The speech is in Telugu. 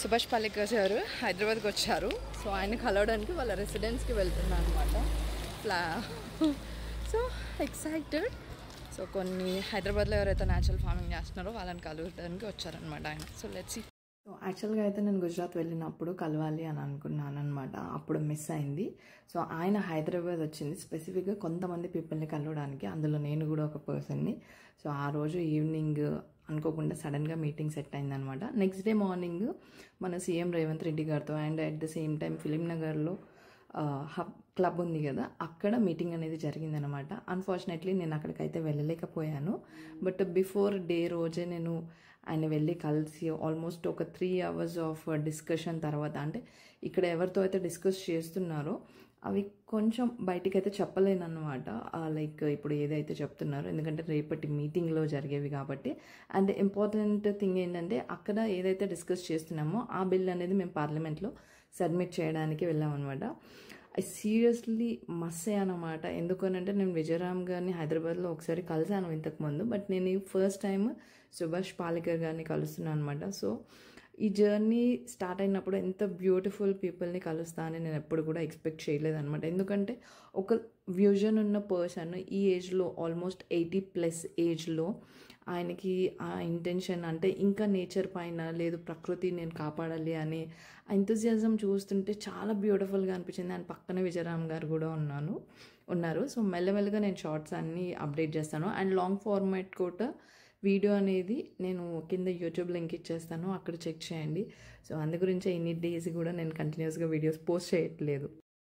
సుభాష్ పాలేకర్ గారు హైదరాబాద్కి వచ్చారు. సో ఆయన కలవడానికి వాళ్ళ రెసిడెన్స్కి వెళ్తున్నాను అనమాట. So excited. సో కొన్ని హైదరాబాద్లో ఎవరైతే న్యాచురల్ ఫార్మింగ్ చేస్తున్నారో వాళ్ళని కలవడానికి వచ్చారనమాట ఆయన. So let's see. సో యాక్చువల్గా అయితే నేను గుజరాత్ వెళ్ళినప్పుడు కలవాలి అని అనుకున్నాను అనమాట. అప్పుడు మిస్ అయింది. సో ఆయన హైదరాబాద్ వచ్చింది స్పెసిఫిక్గా కొంతమంది పీపుల్ని కలవడానికి, అందులో నేను కూడా ఒక పర్సన్ని. సో ఆ రోజు ఈవినింగ్ అనుకోకుండా సడన్గా మీటింగ్ సెట్ అయిందనమాట. నెక్స్ట్ డే మార్నింగ్ మన సీఎం రేవంత్ రెడ్డి గారితో and at the same time film నగర్లో హబ్ క్లబ్ ఉంది కదా, అక్కడ మీటింగ్ అనేది జరిగిందనమాట. అన్ఫార్చునేట్లీ నేను అక్కడికైతే వెళ్ళలేకపోయాను. బట్ బిఫోర్ డే రోజే నేను ఆయన వెళ్ళి కలిసి ఆల్మోస్ట్ ఒక 3 hours ఆఫ్ డిస్కషన్ తర్వాత, అంటే ఇక్కడ ఎవరితో అయితే డిస్కస్ చేస్తున్నారో అవి కొంచెం బయటికి అయితే చెప్పలేను అనమాట. లైక్ ఇప్పుడు ఏదైతే చెప్తున్నారో, ఎందుకంటే రేపటి మీటింగ్లో జరిగేవి కాబట్టి. అండ్ ఇంపార్టెంట్ థింగ్ ఏంటంటే అక్కడ ఏదైతే డిస్కస్ చేస్తున్నామో ఆ బిల్ అనేది మేము పార్లమెంట్లో సబ్మిట్ చేయడానికి వెళ్ళామన్నమాట. ఐ సీరియస్లీ మస్ అనమాట. ఎందుకనంటే నేను విజయరామ్ గారిని హైదరాబాద్లో ఒకసారి కలిసాను ఇంతకుముందు, బట్ నేను ఈ ఫస్ట్ టైం సుభాష్ పాలేకర్ గారిని కలుస్తున్నాను అనమాట. సో ఈ జర్నీ స్టార్ట్ అయినప్పుడు ఎంత బ్యూటిఫుల్ పీపుల్ని కలుస్తా అని నేను ఎప్పుడు కూడా ఎక్స్పెక్ట్ చేయలేదన్నమాట. ఎందుకంటే ఒక విజన్ ఉన్న పర్సన్ ఈ ఏజ్లో, ఆల్మోస్ట్ 80+ ఏజ్లో ఆయనకి ఆ ఇంటెన్షన్, అంటే ఇంకా నేచర్ పైన లేదు ప్రకృతి నేను కాపాడాలి అనే ఎంతూజియాజం చూస్తుంటే చాలా బ్యూటిఫుల్గా అనిపించింది. అండ్ పక్కన విజయరామ్ గారు కూడా ఉన్నారు. సో మెల్లమెల్లగా నేను షార్ట్స్ అన్నీ అప్డేట్ చేస్తాను. అండ్ లాంగ్ ఫార్మాట్ కూడా వీడియో అనేది నేను కింద యూట్యూబ్ లింక్ ఇచ్చేస్తాను, అక్కడ చెక్ చేయండి. సో అందు గురించి ఇన్ని డేస్ కూడా నేను కంటిన్యూస్గా వీడియోస్ పోస్ట్ చేయట్లేదు.